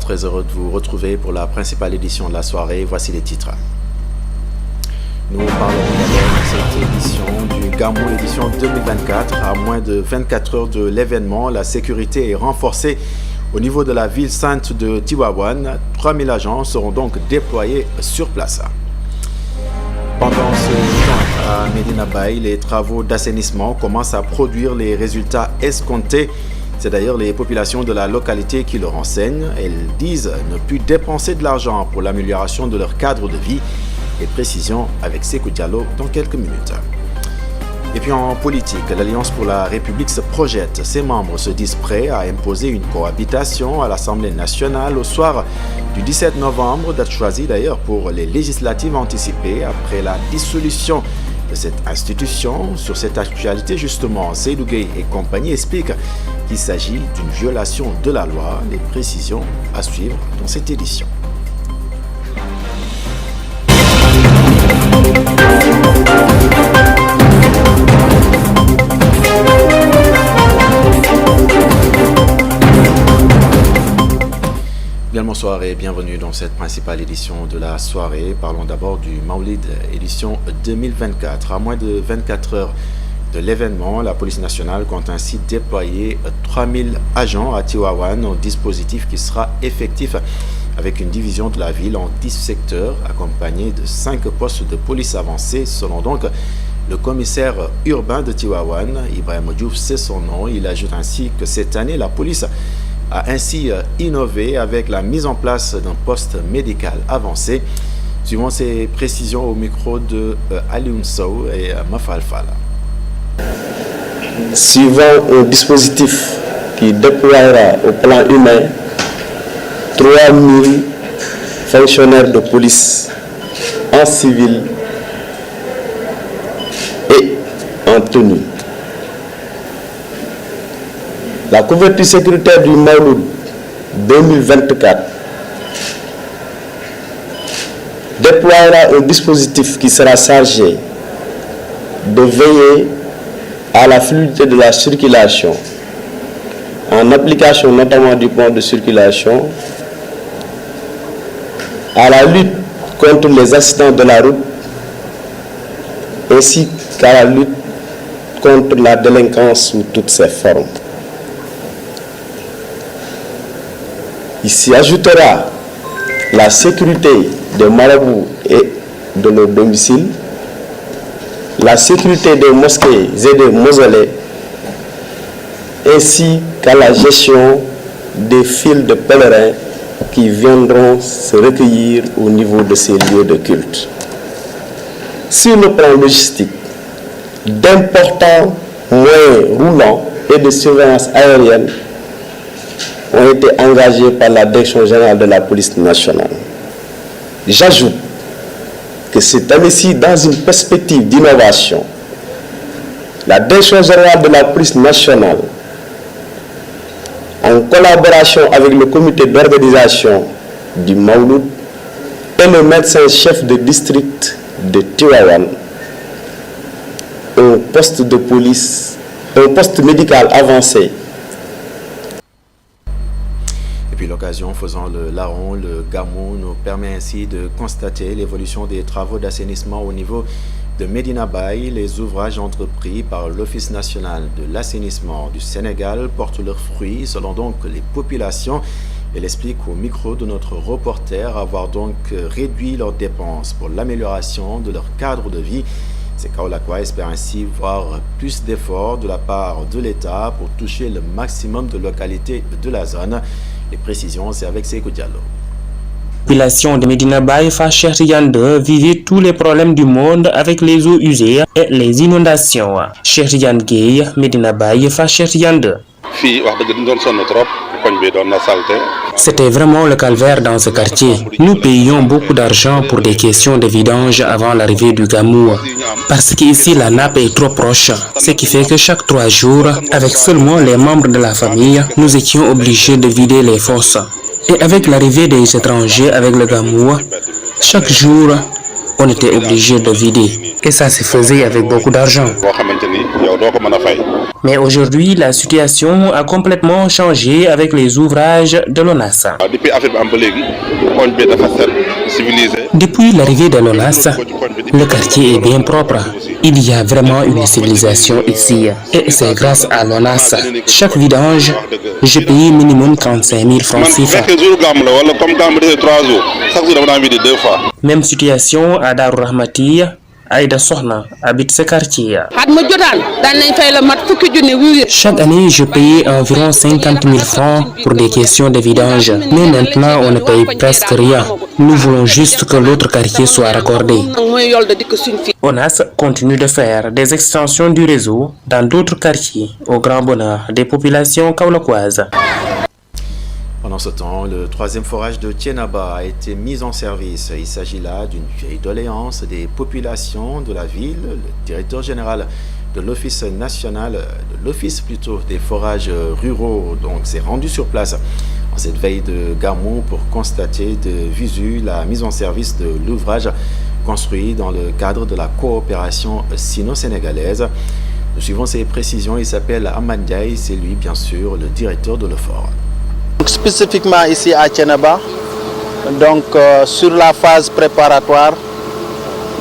très heureux de vous retrouver pour la principale édition de la soirée. Voici les titres. Nous parlerons d'abord de cette édition du Gamou édition 2024. À moins de 24 heures de l'événement, la sécurité est renforcée au niveau de la ville sainte de Tivaouane. 3000 agents seront donc déployés sur place. Pendant ce temps, à Medina Baye, les travaux d'assainissement commencent à produire les résultats escomptés. C'est d'ailleurs les populations de la localité qui le renseignent. Elles disent ne plus dépenser de l'argent pour l'amélioration de leur cadre de vie. Et précision avec Sékou Diallo dans quelques minutes. Et puis en politique, l'Alliance pour la République se projette. Ses membres se disent prêts à imposer une cohabitation à l'Assemblée nationale au soir du 17 novembre, date choisie d'ailleurs pour les législatives anticipées après la dissolution de cette institution. Sur cette actualité, justement, Seydou Gueye et compagnie expliquent qu'il s'agit d'une violation de la loi. Les précisions à suivre dans cette édition. Bien le bonsoir et bienvenue dans cette principale édition de la soirée. Parlons d'abord du Maulid édition 2024. À moins de 24 heures de l'événement, la police nationale compte ainsi déployer 3000 agents à Tivaouane, un dispositif qui sera effectif avec une division de la ville en 10 secteurs, accompagné de 5 postes de police avancés, selon donc le commissaire urbain de Tivaouane, Ibrahim Diouf, c'est son nom. Il ajoute ainsi que cette année, la police a ainsi innové avec la mise en place d'un poste médical avancé. Suivant ces précisions au micro de Alioune Sow et Mafalfala. Suivant un dispositif qui déploiera au plan humain 3000 fonctionnaires de police en civil et en tenue. La couverture sécuritaire du Mauloud 2024 déploiera un dispositif qui sera chargé de veiller à la fluidité de la circulation, en application notamment du plan de circulation, à la lutte contre les accidents de la route, ainsi qu'à la lutte contre la délinquance sous toutes ses formes. Il s'y ajoutera la sécurité des marabouts et de nos domiciles, la sécurité des mosquées et des mausolées, ainsi qu'à la gestion des files de pèlerins qui viendront se recueillir au niveau de ces lieux de culte. Sur le plan logistique, d'importants moyens roulants et de surveillance aérienne ont été engagés par la Direction générale de la police nationale. J'ajoute que cette année-ci, dans une perspective d'innovation, la Direction générale de la police nationale, en collaboration avec le comité d'organisation du Mauloud et le médecin-chef de district de Tivaouane, un poste de police, un poste médical avancé. Et puis l'occasion faisant le larron, le Gamou nous permet ainsi de constater l'évolution des travaux d'assainissement au niveau de Medina Baye. Les ouvrages entrepris par l'Office national de l'assainissement du Sénégal portent leurs fruits selon donc les populations. Elle explique au micro de notre reporter avoir donc réduit leurs dépenses pour l'amélioration de leur cadre de vie. Ces Kaolackois espèrent ainsi voir plus d'efforts de la part de l'État pour toucher le maximum de localités de la zone. Les précisions, c'est avec Sékou Diallo. La population de Medina Baye face Cheikh Tidiane 2 vivait tous les problèmes du monde avec les eaux usées et les inondations. Cheikh Tidiane Gueye, Medina Baye face Cheikh Tidiane 2. C'était vraiment le calvaire dans ce quartier. Nous payions beaucoup d'argent pour des questions de vidange avant l'arrivée du Gamou. Parce qu'ici la nappe est trop proche. Ce qui fait que chaque 3 jours, avec seulement les membres de la famille, nous étions obligés de vider les fosses. Et avec l'arrivée des étrangers avec le Gamou, chaque jour, on était obligé de vider. Et ça se faisait avec beaucoup d'argent. Mais aujourd'hui, la situation a complètement changé avec les ouvrages de l'ONAS. Depuis l'arrivée de l'ONAS, le quartier est bien propre. Il y a vraiment une civilisation ici. Et c'est grâce à l'ONAS. Chaque vidange, je paye minimum 35 000 francs CFA. Même situation à Darou Rahmati. Aïda Sohna habite ce quartier. Chaque année, je payais environ 50 000 francs pour des questions de vidange. Mais maintenant, on ne paye presque rien. Nous voulons juste que l'autre quartier soit raccordé. ONAS continue de faire des extensions du réseau dans d'autres quartiers, au grand bonheur des populations kaolakoises. Pendant ce temps, le troisième forage de Thiénaba a été mis en service. Il s'agit là d'une vieille doléance des populations de la ville. Le directeur général de l'Office national, des forages ruraux, donc s'est rendu sur place en cette veille de Gamou pour constater de visu la mise en service de l'ouvrage construit dans le cadre de la coopération sino-sénégalaise. Nous suivons ces précisions. Il s'appelle Ahmad Diaye, c'est lui bien sûr le directeur de l'OFOR. Spécifiquement ici à Thiénaba, donc sur la phase préparatoire,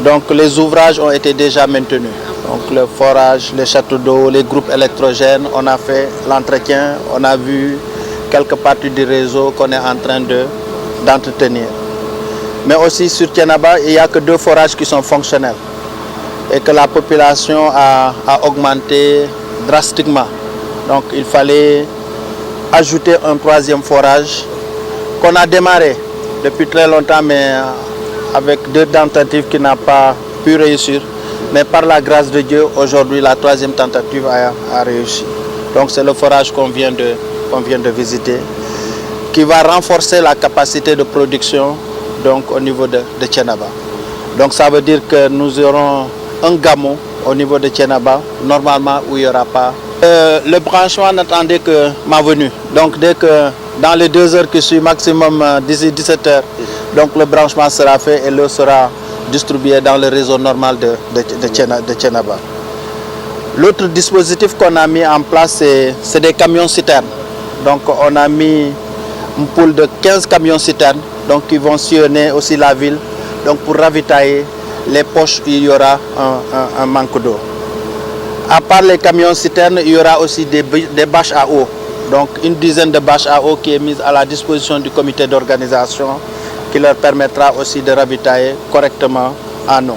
donc les ouvrages ont été déjà maintenus. Donc le forage, les châteaux d'eau, les groupes électrogènes, on a fait l'entretien, on a vu quelques parties du réseau qu'on est en train d'entretenir. Mais aussi sur Thiénaba, il n'y a que 2 forages qui sont fonctionnels et que la population a augmenté drastiquement. Donc il fallait ajouter un 3e forage qu'on a démarré depuis très longtemps, mais avec 2 tentatives qui n'ont pas pu réussir. Mais par la grâce de Dieu, aujourd'hui, la 3e tentative a réussi. Donc c'est le forage qu'on vient de visiter, qui va renforcer la capacité de production donc, au niveau de Thiénaba. Donc ça veut dire que nous aurons un Gamou au niveau de Thiénaba, normalement où il n'y aura pas. Le branchement n'attendait que ma venue. Donc dès que dans les 2 heures qui suivent, maximum d'ici 17 heures, donc le branchement sera fait et l'eau sera distribuée dans le réseau normal de Thiénaba. L'autre dispositif qu'on a mis en place, c'est des camions citernes. Donc on a mis une poule de 15 camions citernes donc, qui vont sillonner aussi la ville donc, pour ravitailler les poches où il y aura un manque d'eau. À part les camions citernes, il y aura aussi des bâches à eau. Donc une dizaine de bâches à eau qui est mise à la disposition du comité d'organisation qui leur permettra aussi de ravitailler correctement en eau.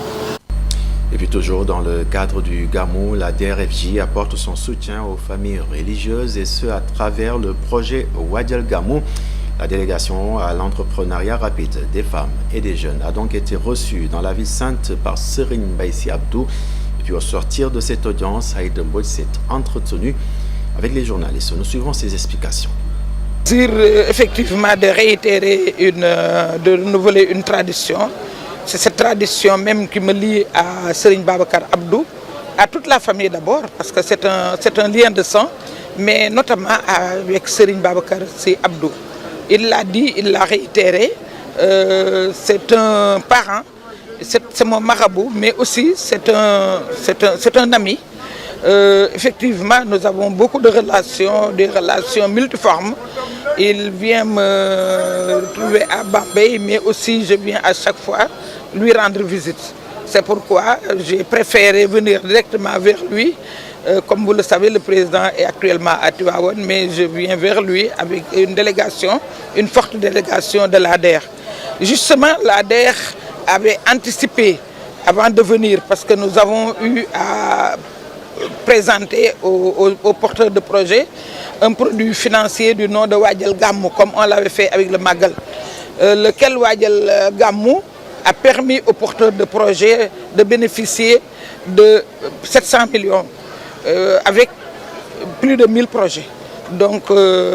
Et puis toujours dans le cadre du Gamou, la DRFJ apporte son soutien aux familles religieuses et ce à travers le projet Wadjel Gamou. La délégation à l'entrepreneuriat rapide des femmes et des jeunes a donc été reçue dans la ville sainte par Serigne Baïsi Abdou. Et puis au sortir de cette audience, Aïda Mbodj s'est entretenu avec les journalistes. Nous suivons ses explications. Effectivement de réitérer, de renouveler une tradition. C'est cette tradition même qui me lie à Serigne Babacar Abdou, à toute la famille d'abord, parce que c'est un lien de sang, mais notamment avec Serigne Babacar Abdou. Il l'a dit, il l'a réitéré, c'est un parent, c'est mon marabout, mais aussi c'est un ami. Effectivement, nous avons beaucoup de relations, des relations multiformes. Il vient me retrouver à Bambey, mais aussi je viens à chaque fois lui rendre visite. C'est pourquoi j'ai préféré venir directement vers lui. Comme vous le savez, le président est actuellement à Tivaouane, mais je viens vers lui avec une délégation, une forte délégation de l'ADER. Justement, l'ADER avait anticipé avant de venir, parce que nous avons eu à présenter aux porteurs de projet un produit financier du nom de Wadjel Gamou, comme on l'avait fait avec le Magal. Lequel Wadjel Gamou a permis aux porteurs de projet de bénéficier de 700 millions avec plus de 1000 projets. Donc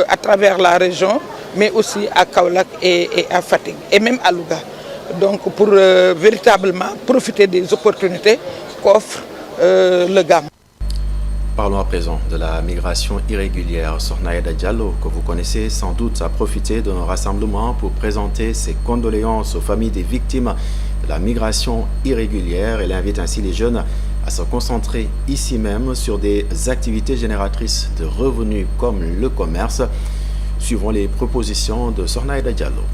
à travers la région, mais aussi à Kaolack et à Fatick, et même à Louga. Donc pour véritablement profiter des opportunités qu'offre le Gamou. Parlons à présent de la migration irrégulière. Sornaïda Diallo, que vous connaissez sans doute, a profité d'un rassemblement pour présenter ses condoléances aux familles des victimes de la migration irrégulière. Elle invite ainsi les jeunes à se concentrer ici même sur des activités génératrices de revenus comme le commerce. Suivons les propositions de Sornaïda Diallo.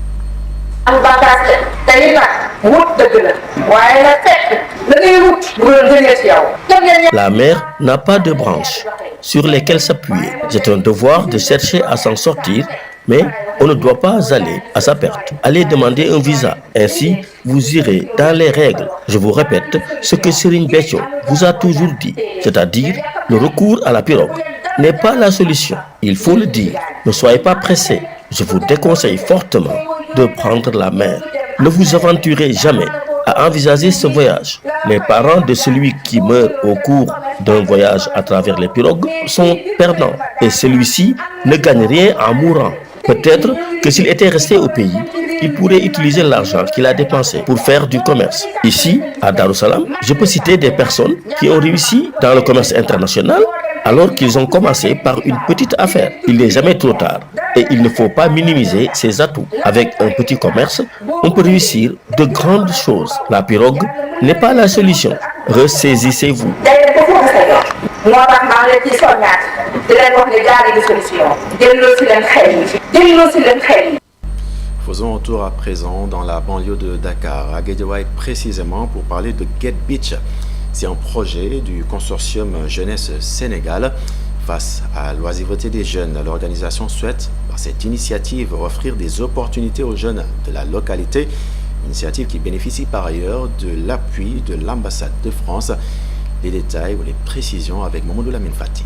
La mer n'a pas de branches sur lesquelles s'appuyer. C'est un devoir de chercher à s'en sortir, mais on ne doit pas aller à sa perte. Allez demander un visa. Ainsi, vous irez dans les règles. Je vous répète ce que Serigne Béthio vous a toujours dit, c'est-à-dire le recours à la pirogue n'est pas la solution. Il faut le dire. Ne soyez pas pressés. Je vous déconseille fortement de prendre la mer. Ne vous aventurez jamais à envisager ce voyage. Les parents de celui qui meurt au cours d'un voyage à travers les pirogues sont perdants et celui-ci ne gagne rien en mourant. Peut-être que s'il était resté au pays, il pourrait utiliser l'argent qu'il a dépensé pour faire du commerce. Ici, à Darussalam, je peux citer des personnes qui ont réussi dans le commerce international alors qu'ils ont commencé par une petite affaire. Il n'est jamais trop tard et il ne faut pas minimiser ses atouts. Avec un petit commerce, on peut réussir de grandes choses. La pirogue n'est pas la solution. Ressaisissez-vous. Faisons un tour à présent dans la banlieue de Dakar, à Guédiawaye précisément, pour parler de Get Beach. C'est un projet du consortium Jeunesse Sénégal. Face à l'oisiveté des jeunes, l'organisation souhaite, par cette initiative, offrir des opportunités aux jeunes de la localité. Initiative qui bénéficie par ailleurs de l'appui de l'ambassade de France. Les détails ou les précisions avec Mamadou Lamine Fati.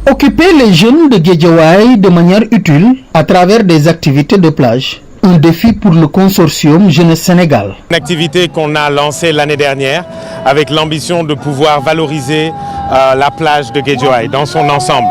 Occuper les jeunes de Guédiawaye de manière utile à travers des activités de plage. Un défi pour le consortium Jeunesse Sénégal. Une activité qu'on a lancée l'année dernière avec l'ambition de pouvoir valoriser la plage de Guédiawaye dans son ensemble.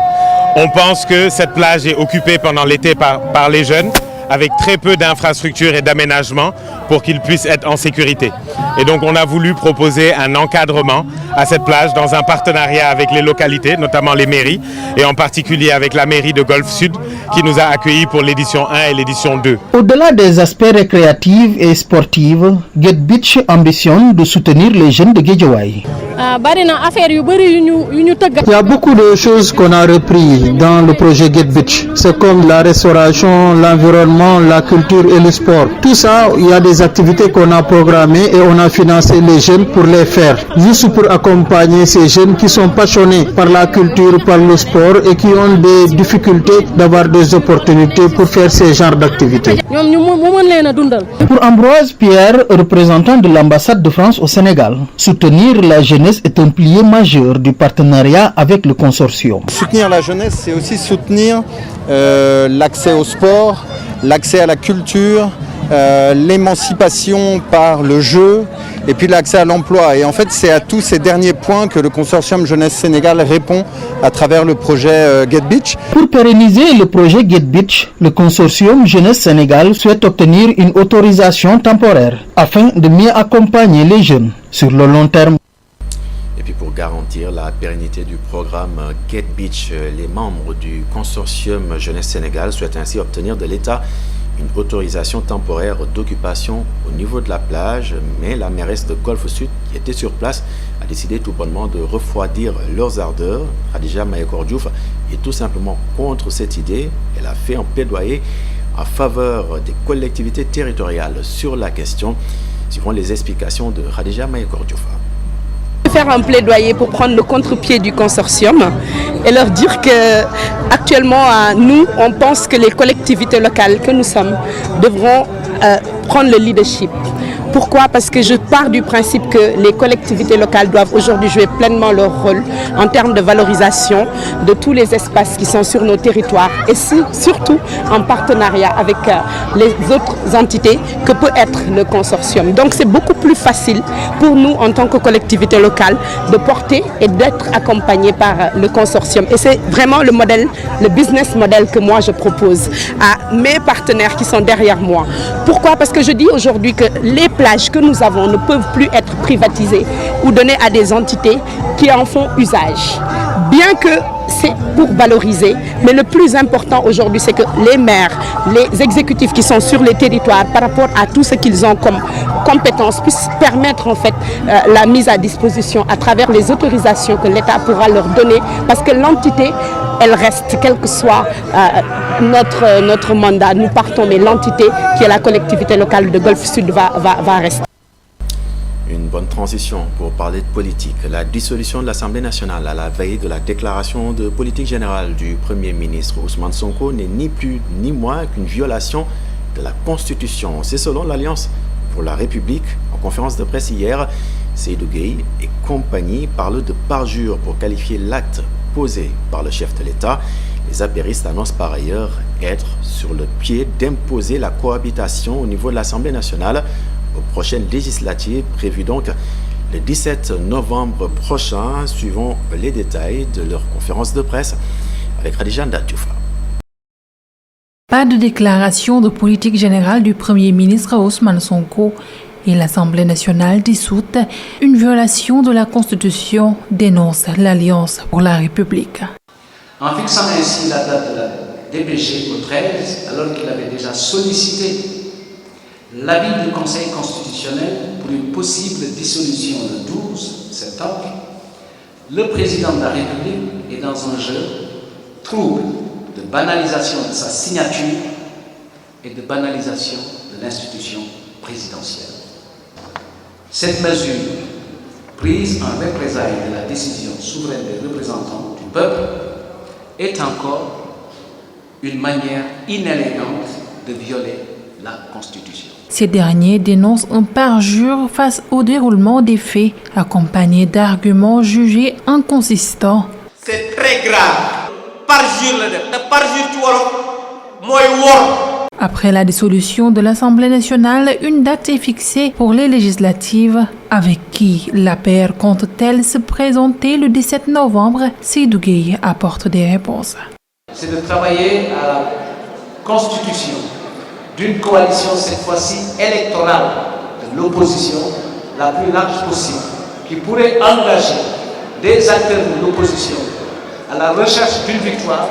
On pense que cette plage est occupée pendant l'été par les jeunes avec très peu d'infrastructures et d'aménagements pour qu'ils puissent être en sécurité. Et donc on a voulu proposer un encadrement à cette plage dans un partenariat avec les localités, notamment les mairies, et en particulier avec la mairie de Golfe Sud qui nous a accueillis pour l'édition 1 et l'édition 2. Au-delà des aspects récréatifs et sportifs, Get Beach ambitionne de soutenir les jeunes de Guédiawaye. Il y a beaucoup de choses qu'on a repris dans le projet Get Beach. C'est comme la restauration, l'environnement, la culture et le sport. Tout ça, il y a des activités qu'on a programmées et on a financé les jeunes pour les faire. Juste pour accompagner ces jeunes qui sont passionnés par la culture, par le sport et qui ont des difficultés d'avoir des opportunités pour faire ces genres d'activités. Pour Ambroise Pierre, représentant de l'ambassade de France au Sénégal, soutenir la jeunesse est un pilier majeur du partenariat avec le consortium. Soutenir la jeunesse, c'est aussi soutenir l'accès au sport, l'accès à la culture, l'émancipation par le jeu et puis l'accès à l'emploi. Et en fait, c'est à tous ces derniers points que le consortium Jeunesse Sénégal répond à travers le projet Get Beach. Pour pérenniser le projet Get Beach, le consortium Jeunesse Sénégal souhaite obtenir une autorisation temporaire afin de mieux accompagner les jeunes sur le long terme. Et puis pour garantir la pérennité du programme Get Beach, les membres du consortium Jeunesse Sénégal souhaitent ainsi obtenir de l'État une autorisation temporaire d'occupation au niveau de la plage, mais la mairesse de Golfe Sud, qui était sur place, a décidé tout bonnement de refroidir leurs ardeurs. Khadija Mayekor Diouf est tout simplement contre cette idée. Elle a fait un plaidoyer en faveur des collectivités territoriales sur la question. Suivant les explications de Khadija Mayekor Diouf. Faire un plaidoyer pour prendre le contre-pied du consortium et leur dire que actuellement nous on pense que les collectivités locales que nous sommes devront prendre le leadership. Pourquoi? Parce que je pars du principe que les collectivités locales doivent aujourd'hui jouer pleinement leur rôle en termes de valorisation de tous les espaces qui sont sur nos territoires et surtout en partenariat avec les autres entités que peut être le consortium. Donc c'est beaucoup plus facile pour nous en tant que collectivité locale de porter et d'être accompagnés par le consortium. Et c'est vraiment le modèle, le business model que moi je propose à mes partenaires qui sont derrière moi. Pourquoi? Parce que je dis aujourd'hui que les plages que nous avons ne peuvent plus être privatisées ou données à des entités qui en font usage. bien que c'est pour valoriser, mais le plus important aujourd'hui, c'est que les maires, les exécutifs qui sont sur les territoires, par rapport à tout ce qu'ils ont comme compétences, puissent permettre en fait la mise à disposition à travers les autorisations que l'État pourra leur donner, parce que l'entité, elle reste, quel que soit notre mandat. Nous partons, mais l'entité qui est la collectivité locale de Golfe Sud va rester. Une bonne transition pour parler de politique. La dissolution de l'Assemblée nationale à la veille de la déclaration de politique générale du Premier ministre Ousmane Sonko n'est ni plus ni moins qu'une violation de la Constitution. C'est selon l'Alliance pour la République. En conférence de presse hier, Seydou Gueye et compagnie parlent de parjure pour qualifier l'acte posé par le chef de l'État. Les apéristes annoncent par ailleurs être sur le pied d'imposer la cohabitation au niveau de l'Assemblée nationale aux prochaines législatives prévues donc le 17 novembre prochain. Suivons les détails de leur conférence de presse avec Khadija Ndadjoufa. Pas de déclaration de politique générale du Premier ministre Ousmane Sonko et l'Assemblée nationale dissoute, une violation de la Constitution, dénonce l'Alliance pour la République. En fixant ainsi la date de la DPG au 13, alors qu'il avait déjà sollicité l'avis du Conseil constitutionnel pour une possible dissolution le 12 septembre, le président de la République est dans un jeu trouble de banalisation de sa signature et de banalisation de l'institution présidentielle. Cette mesure, prise en représailles de la décision souveraine des représentants du peuple, est encore une manière inélégante de violer la Constitution. Ces derniers dénoncent un parjure face au déroulement des faits, accompagné d'arguments jugés inconsistants. C'est très grave. Parjure la def, te parjure ci wolof mooy wor. Après la dissolution de l'Assemblée nationale, une date est fixée pour les législatives. Avec qui l'APR compte-t-elle se présenter le 17 novembre? Seydou Gueye apporte des réponses. C'est de travailler à la constitution d'une coalition, cette fois-ci électorale, de l'opposition la plus large possible, qui pourrait engager des acteurs de l'opposition à la recherche d'une victoire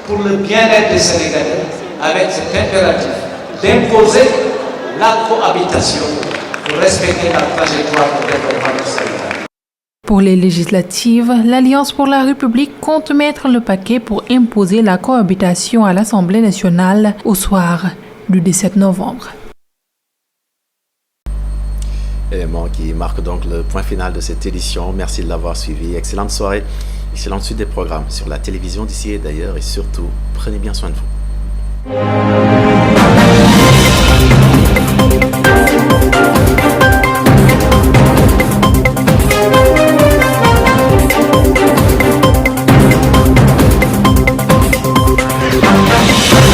pour le bien-être des Sénégalais, avec cet impératif d'imposer la cohabitation pour respecter la trajectoire de développement du Sénégal. Pour les législatives, l'Alliance pour la République compte mettre le paquet pour imposer la cohabitation à l'Assemblée nationale au soir du 17 novembre. Élément qui marque donc le point final de cette édition. Merci de l'avoir suivi. Excellente soirée, excellente suite des programmes sur la télévision d'ici et d'ailleurs, et surtout, prenez bien soin de vous.